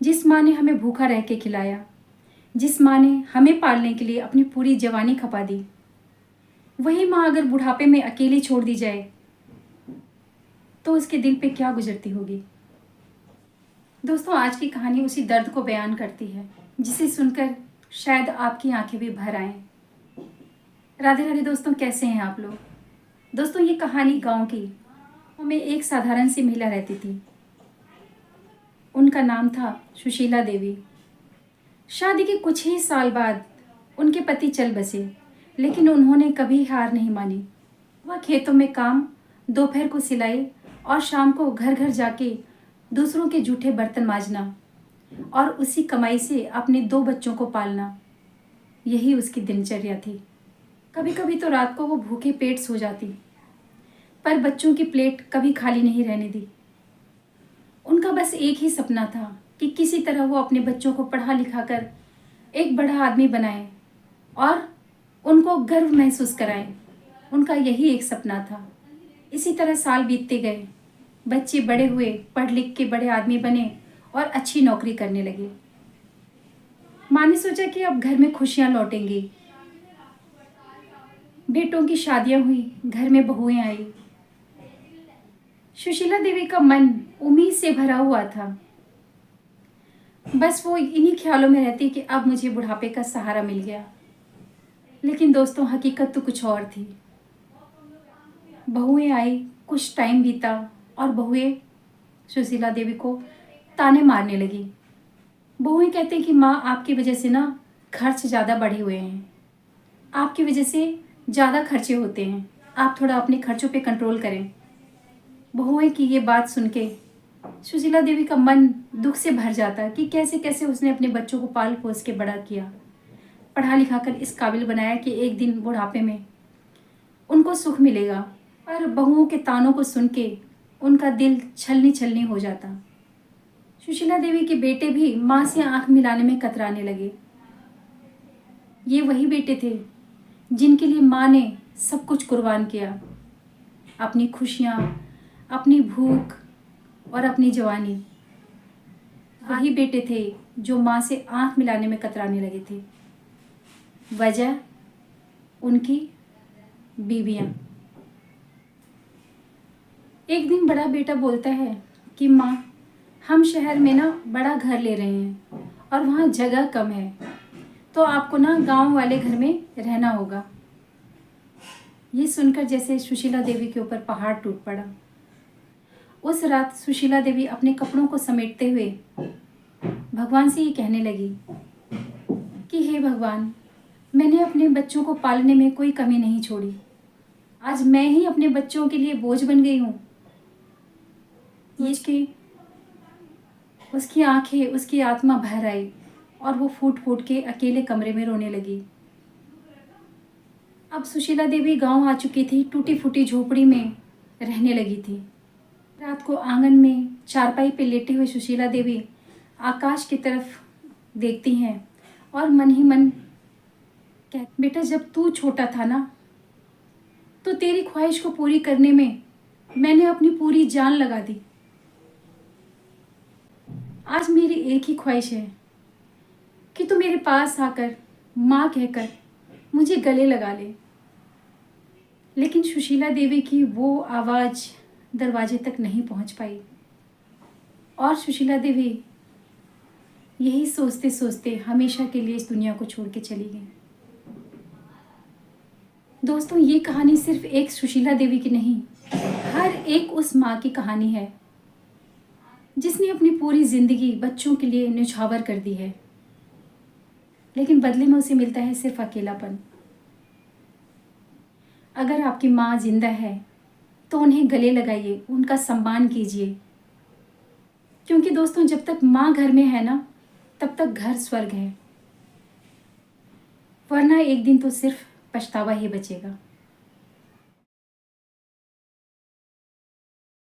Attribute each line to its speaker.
Speaker 1: जिस माँ ने हमें भूखा रह के खिलाया, जिस माँ ने हमें पालने के लिए अपनी पूरी जवानी खपा दी, वही माँ अगर बुढ़ापे में अकेली छोड़ दी जाए तो उसके दिल पे क्या गुजरती होगी। दोस्तों, आज की कहानी उसी दर्द को बयान करती है जिसे सुनकर शायद आपकी आंखें भी भर आएं। राधे राधे दोस्तों, कैसे हैं आप लोग। दोस्तों, ये कहानी गांव की में एक साधारण सी महिला रहती थी। उनका नाम था सुशीला देवी। शादी के कुछ ही साल बाद उनके पति चल बसे, लेकिन उन्होंने कभी हार नहीं मानी। वह खेतों में काम, दोपहर को सिलाई और शाम को घर घर जाके दूसरों के जूठे बर्तन मांजना और उसी कमाई से अपने 2 बच्चों को पालना, यही उसकी दिनचर्या थी। कभी कभी तो रात को वो भूखे पेट सो जाती, पर बच्चों की प्लेट कभी खाली नहीं रहने दी। उनका बस एक ही सपना था कि किसी तरह वो अपने बच्चों को पढ़ा लिखा कर एक बड़ा आदमी बनाए और उनको गर्व महसूस कराएं। उनका यही एक सपना था। इसी तरह साल बीतते गए, बच्चे बड़े हुए, पढ़ लिख के बड़े आदमी बने और अच्छी नौकरी करने लगे। माँ ने सोचा कि अब घर में खुशियाँ लौटेंगी। बेटों की शादियाँ हुई, घर में बहुएं आई। सुशीला देवी का मन उम्मीद से भरा हुआ था। बस वो इन्हीं ख्यालों में रहती कि अब मुझे बुढ़ापे का सहारा मिल गया। लेकिन दोस्तों, हकीकत तो कुछ और थी। बहुएं आई, कुछ टाइम बीता और बहुएं सुशीला देवी को ताने मारने लगी। बहुएं कहते कि माँ, आपकी वजह से ना खर्च ज़्यादा बढ़े हुए हैं, आपकी वजह से ज़्यादा खर्चे होते हैं, आप थोड़ा अपने खर्चों पे कंट्रोल करें। बहुएं की ये बात सुन के सुशीला देवी का मन दुख से भर जाता कि कैसे कैसे उसने अपने बच्चों को पाल पोस के बड़ा किया, पढ़ा लिखा कर इस काबिल बनाया कि एक दिन बुढ़ापे में उनको सुख मिलेगा। पर बहुओं के तानों को सुन के उनका दिल छलनी छलनी हो जाता। सुशीला देवी के बेटे भी माँ से आंख मिलाने में कतराने लगे। ये वही बेटे थे जिनके लिए माँ ने सब कुछ कुर्बान किया, अपनी खुशियाँ, अपनी भूख और अपनी जवानी। वही बेटे थे जो माँ से आंख मिलाने में कतराने लगे थे। वजह उनकी बीवियाँ। एक दिन बड़ा बेटा बोलता है कि माँ, हम शहर में ना बड़ा घर ले रहे हैं और वहाँ जगह कम है, तो आपको ना गांव वाले घर में रहना होगा। ये सुनकर जैसे सुशीला देवी के ऊपर पहाड़ टूट पड़ा। उस रात सुशीला देवी अपने कपड़ों को समेटते हुए भगवान से ये कहने लगी कि हे भगवान, मैंने अपने बच्चों को पालने में कोई कमी नहीं छोड़ी। आज मैं ही अपने बच्चों के लिए बोझ बन गई हूँ। उसकी आंखें, उसकी आत्मा भर आई और वो फूट फूट के अकेले कमरे में रोने लगी। अब सुशीला देवी गांव आ चुकी थी, टूटी फूटी झोपड़ी में रहने लगी थी। रात को आंगन में चारपाई पे लेटे हुए सुशीला देवी आकाश की तरफ देखती हैं और मन ही मन बेटा, जब तू छोटा था ना, तो तेरी ख्वाहिश को पूरी करने में मैंने अपनी पूरी जान लगा दी। आज मेरी एक ही ख्वाहिश है कि तू मेरे पास आकर माँ कहकर मुझे गले लगा ले। लेकिन सुशीला देवी की वो आवाज़ दरवाजे तक नहीं पहुंच पाई और सुशीला देवी यही सोचते सोचते हमेशा के लिए इस दुनिया को छोड़ के चली गई। दोस्तों, ये कहानी सिर्फ एक सुशीला देवी की नहीं, हर एक उस माँ की कहानी है जिसने अपनी पूरी जिंदगी बच्चों के लिए न्यौछावर कर दी है, लेकिन बदले में उसे मिलता है सिर्फ अकेलापन। अगर आपकी माँ जिंदा है तो उन्हें गले लगाइए, उनका सम्मान कीजिए, क्योंकि दोस्तों, जब तक माँ घर में है ना, तब तक घर स्वर्ग है, वरना एक दिन तो सिर्फ पछतावा ही बचेगा।